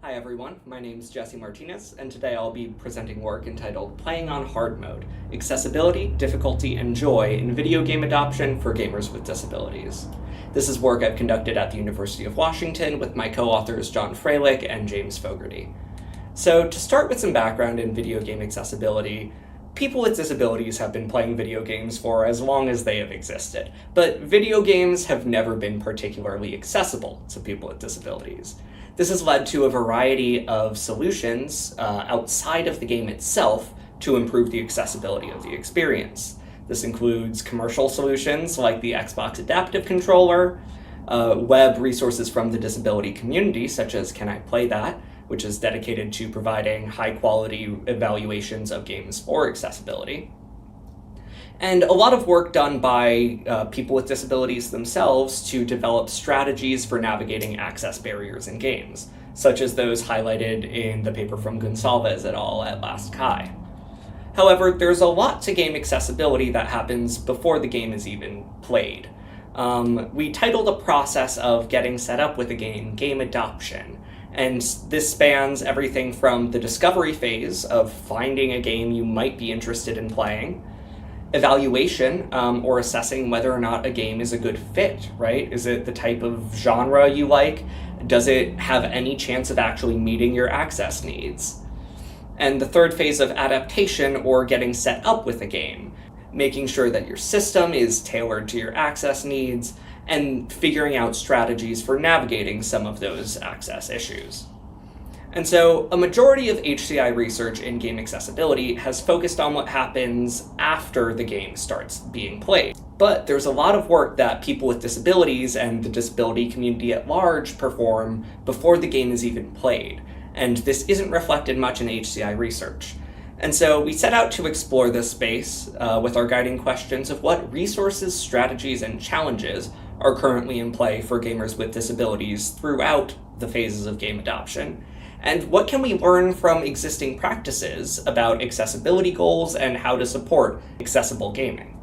Hi everyone, my name is Jesse Martinez, and today I'll be presenting work entitled Playing on Hard Mode, Accessibility, Difficulty, and Joy in Video Game Adoption for Gamers with Disabilities. This is work I've conducted at the University of Washington with my co-authors John Froehlich and James Fogarty. So to start with some background in video game accessibility, people with disabilities have been playing video games for as long as they have existed, but video games have never been particularly accessible to people with disabilities. This has led to a variety of solutions outside of the game itself to improve the accessibility of the experience. This includes commercial solutions like the Xbox Adaptive Controller, web resources from the disability community such as Can I Play That?, which is dedicated to providing high-quality evaluations of games for accessibility, and a lot of work done by people with disabilities themselves to develop strategies for navigating access barriers in games, such as those highlighted in the paper from Gonsalves et al. At last SIGCHI. However, there's a lot to game accessibility that happens before the game is even played. We titled a process of getting set up with a game adoption, and this spans everything from the discovery phase of finding a game you might be interested in playing, evaluation, or assessing whether or not a game is a good fit, right? Is it the type of genre you like? Does it have any chance of actually meeting your access needs? And the third phase of adaptation, or getting set up with a game, making sure that your system is tailored to your access needs, and figuring out strategies for navigating some of those access issues. And so a majority of HCI research in game accessibility has focused on what happens after the game starts being played. But there's a lot of work that people with disabilities and the disability community at large perform before the game is even played, and this isn't reflected much in HCI research. And so we set out to explore this space with our guiding questions of what resources, strategies, and challenges are currently in play for gamers with disabilities throughout the phases of game adoption, and what can we learn from existing practices about accessibility goals and how to support accessible gaming.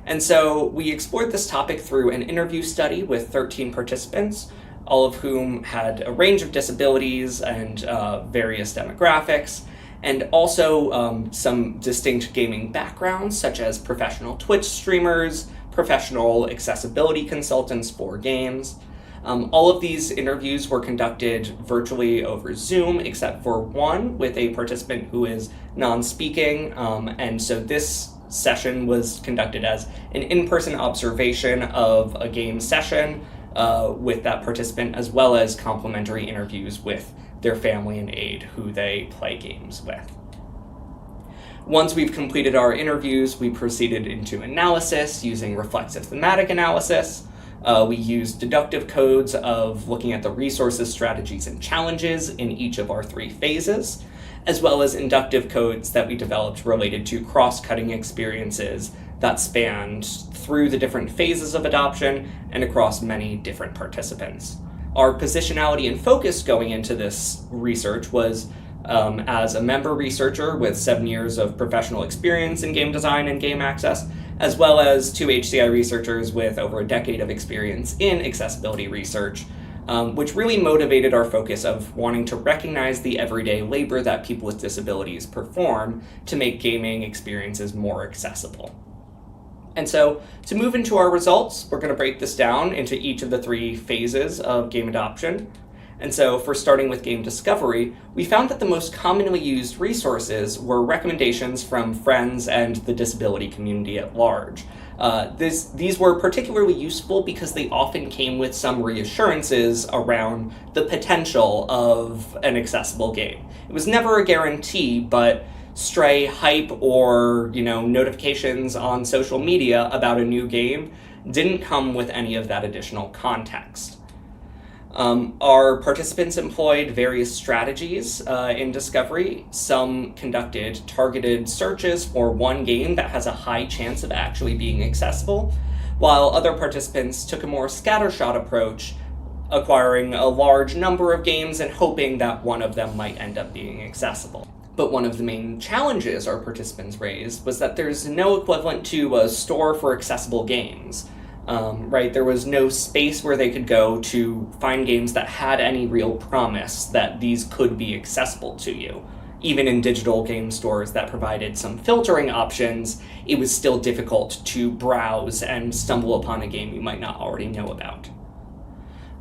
And so we explored this topic through an interview study with 13 participants, all of whom had a range of disabilities and various demographics, and also some distinct gaming backgrounds, such as professional Twitch streamers, professional accessibility consultants for games. All of these interviews were conducted virtually over Zoom, except for one with a participant who is non-speaking, and so this session was conducted as an in-person observation of a game session with that participant, as well as complimentary interviews with their family and aide who they play games with. Once we've completed our interviews, we proceeded into analysis using reflexive thematic analysis. We used deductive codes of looking at the resources, strategies, and challenges in each of our three phases, as well as inductive codes that we developed related to cross-cutting experiences that spanned through the different phases of adoption and across many different participants. Our positionality and focus going into this research was as a member researcher with 7 years of professional experience in game design and game access, as well as 2 HCI researchers with over a decade of experience in accessibility research, which really motivated our focus of wanting to recognize the everyday labor that people with disabilities perform to make gaming experiences more accessible. And so, to move into our results, we're going to break this down into each of the 3 phases of game adoption. And so, for starting with game discovery, we found that the most commonly used resources were recommendations from friends and the disability community at large. These were particularly useful because they often came with some reassurances around the potential of an accessible game. It was never a guarantee, but stray hype or, notifications on social media about a new game didn't come with any of that additional context. Our participants employed various strategies in discovery. Some conducted targeted searches for one game that has a high chance of actually being accessible, while other participants took a more scattershot approach, acquiring a large number of games and hoping that one of them might end up being accessible. But one of the main challenges our participants raised was that there's no equivalent to a store for accessible games. right? There was no space where they could go to find games that had any real promise that these could be accessible to you. Even in digital game stores that provided some filtering options, it was still difficult to browse and stumble upon a game you might not already know about.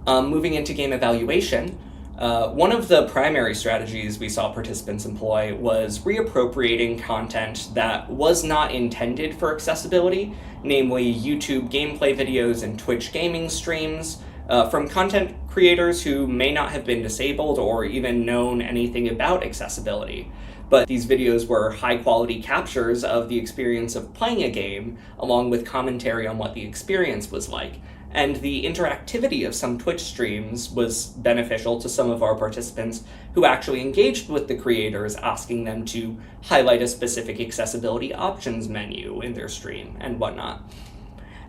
Moving into game evaluation, one of the primary strategies we saw participants employ was reappropriating content that was not intended for accessibility, namely YouTube gameplay videos and Twitch gaming streams, from content creators who may not have been disabled or even known anything about accessibility. But these videos were high-quality captures of the experience of playing a game, along with commentary on what the experience was like. And the interactivity of some Twitch streams was beneficial to some of our participants who actually engaged with the creators, asking them to highlight a specific accessibility options menu in their stream and whatnot.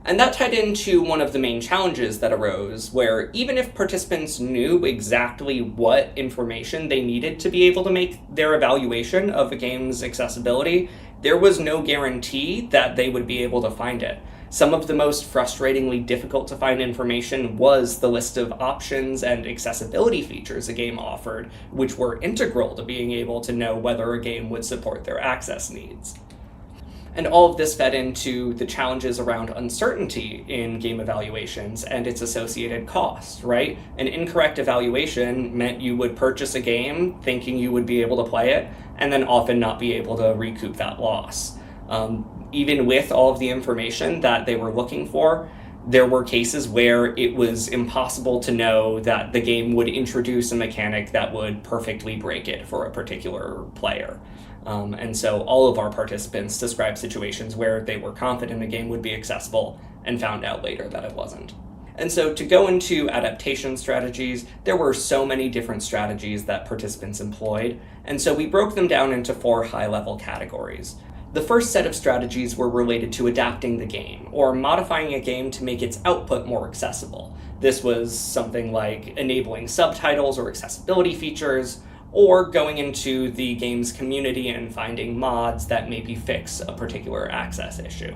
And that tied into one of the main challenges that arose, where even if participants knew exactly what information they needed to be able to make their evaluation of a game's accessibility, there was no guarantee that they would be able to find it. Some of the most frustratingly difficult to find information was the list of options and accessibility features a game offered, which were integral to being able to know whether a game would support their access needs. And all of this fed into the challenges around uncertainty in game evaluations and its associated cost, right? An incorrect evaluation meant you would purchase a game thinking you would be able to play it, and then often not be able to recoup that loss. Even with all of the information that they were looking for, there were cases where it was impossible to know that the game would introduce a mechanic that would perfectly break it for a particular player. And so all of our participants described situations where they were confident a game would be accessible and found out later that it wasn't. And so to go into adaptation strategies, there were so many different strategies that participants employed, and so we broke them down into 4 high-level categories. The first set of strategies were related to adapting the game, or modifying a game to make its output more accessible. This was something like enabling subtitles or accessibility features, or going into the game's community and finding mods that maybe fix a particular access issue.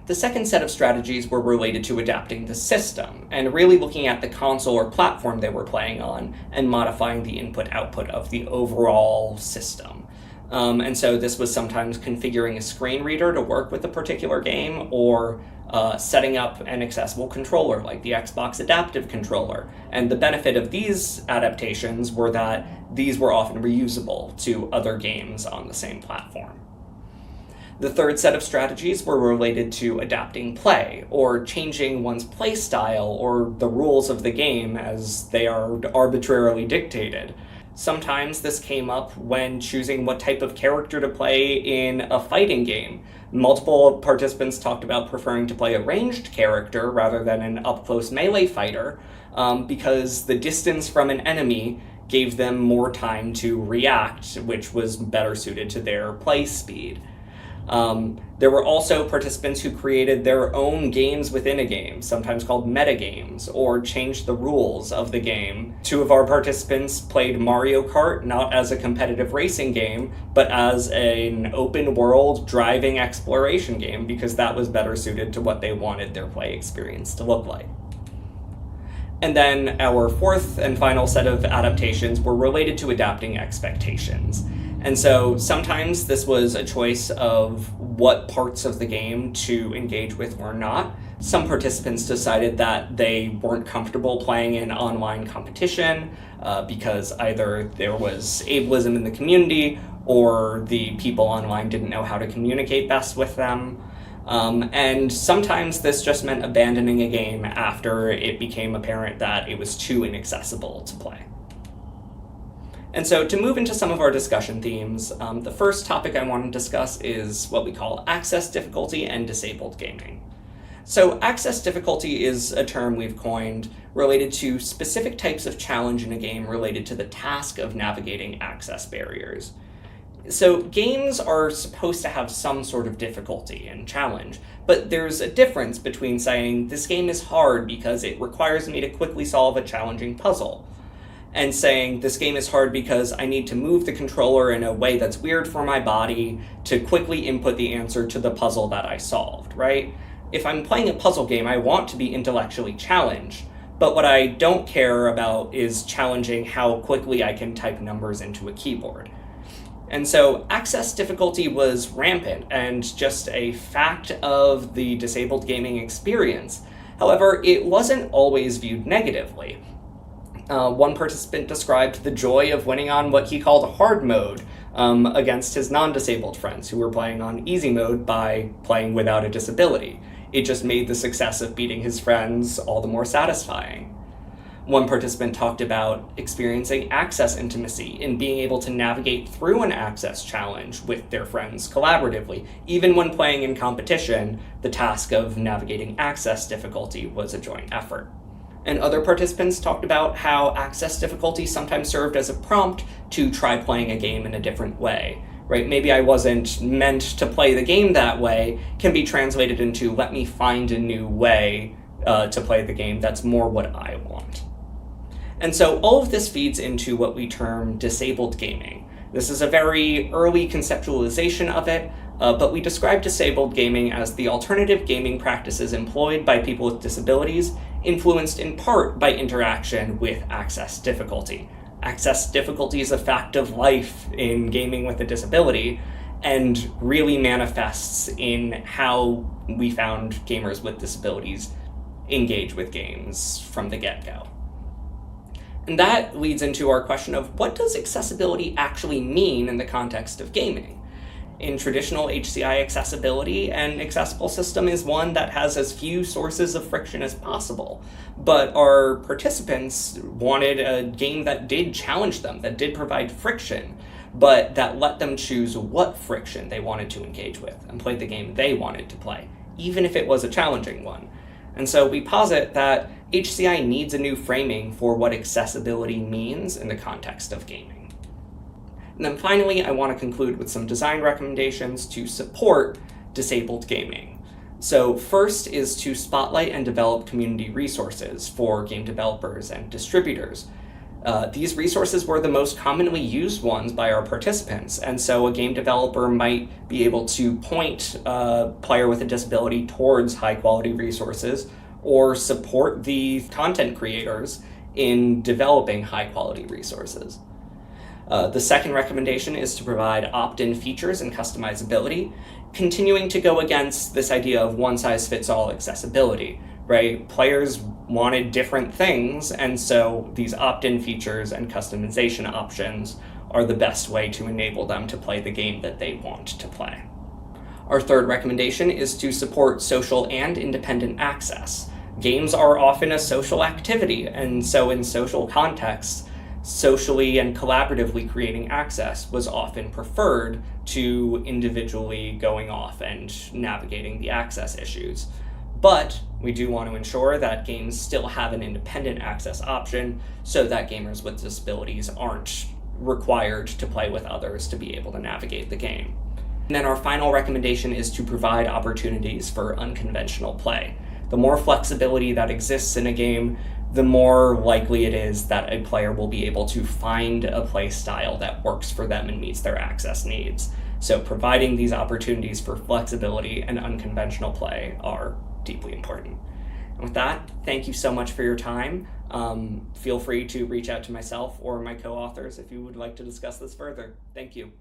The second set of strategies were related to adapting the system, and really looking at the console or platform they were playing on, and modifying the input-output of the overall system. And so this was sometimes configuring a screen reader to work with a particular game, or setting up an accessible controller like the Xbox Adaptive Controller. And the benefit of these adaptations were that these were often reusable to other games on the same platform. The third set of strategies were related to adapting play, or changing one's play style or the rules of the game as they are arbitrarily dictated. Sometimes this came up when choosing what type of character to play in a fighting game. Multiple participants talked about preferring to play a ranged character rather than an up-close melee fighter, because the distance from an enemy gave them more time to react, which was better suited to their play speed. There were also participants who created their own games within a game, sometimes called metagames, or changed the rules of the game. 2 of our participants played Mario Kart not as a competitive racing game, but as an open-world driving exploration game, because that was better suited to what they wanted their play experience to look like. And then our fourth and final set of adaptations were related to adapting expectations. And so sometimes this was a choice of what parts of the game to engage with or not. Some participants decided that they weren't comfortable playing in online competition because either there was ableism in the community or the people online didn't know how to communicate best with them. And sometimes this just meant abandoning a game after it became apparent that it was too inaccessible to play. And so to move into some of our discussion themes, the first topic I want to discuss is what we call access difficulty and disabled gaming. So access difficulty is a term we've coined related to specific types of challenge in a game related to the task of navigating access barriers. So games are supposed to have some sort of difficulty and challenge, but there's a difference between saying this game is hard because it requires me to quickly solve a challenging puzzle, and saying this game is hard because I need to move the controller in a way that's weird for my body to quickly input the answer to the puzzle that I solved, right? If I'm playing a puzzle game, I want to be intellectually challenged, but what I don't care about is challenging how quickly I can type numbers into a keyboard. And so access difficulty was rampant and just a fact of the disabled gaming experience. However, it wasn't always viewed negatively. One participant described the joy of winning on what he called hard mode against his non-disabled friends who were playing on easy mode by playing without a disability. It just made the success of beating his friends all the more satisfying. One participant talked about experiencing access intimacy and being able to navigate through an access challenge with their friends collaboratively. Even when playing in competition, the task of navigating access difficulty was a joint effort. And other participants talked about how access difficulty sometimes served as a prompt to try playing a game in a different way. Right? Maybe I wasn't meant to play the game that way can be translated into let me find a new way to play the game that's more what I want. And so all of this feeds into what we term disabled gaming. This is a very early conceptualization of it, but we describe disabled gaming as the alternative gaming practices employed by people with disabilities, influenced in part by interaction with access difficulty. Access difficulty is a fact of life in gaming with a disability and really manifests in how we found gamers with disabilities engage with games from the get-go. And that leads into our question of what does accessibility actually mean in the context of gaming? In traditional HCI accessibility, an accessible system is one that has as few sources of friction as possible. But our participants wanted a game that did challenge them, that did provide friction, but that let them choose what friction they wanted to engage with and play the game they wanted to play, even if it was a challenging one. And so we posit that HCI needs a new framing for what accessibility means in the context of gaming. And then finally, I want to conclude with some design recommendations to support disabled gaming. So first is to spotlight and develop community resources for game developers and distributors. These resources were the most commonly used ones by our participants, and so a game developer might be able to point a player with a disability towards high-quality resources or support the content creators in developing high-quality resources. The second recommendation is to provide opt-in features and customizability, continuing to go against this idea of one-size-fits-all accessibility, right? Players wanted different things, and so these opt-in features and customization options are the best way to enable them to play the game that they want to play. Our third recommendation is to support social and independent access. Games are often a social activity, and so in social contexts, socially and collaboratively creating access was often preferred to individually going off and navigating the access issues. But we do want to ensure that games still have an independent access option so that gamers with disabilities aren't required to play with others to be able to navigate the game. And then our final recommendation is to provide opportunities for unconventional play. The more flexibility that exists in a game, the more likely it is that a player will be able to find a play style that works for them and meets their access needs. So providing these opportunities for flexibility and unconventional play are deeply important. And with that, thank you so much for your time. Feel free to reach out to myself or my co-authors if you would like to discuss this further. Thank you.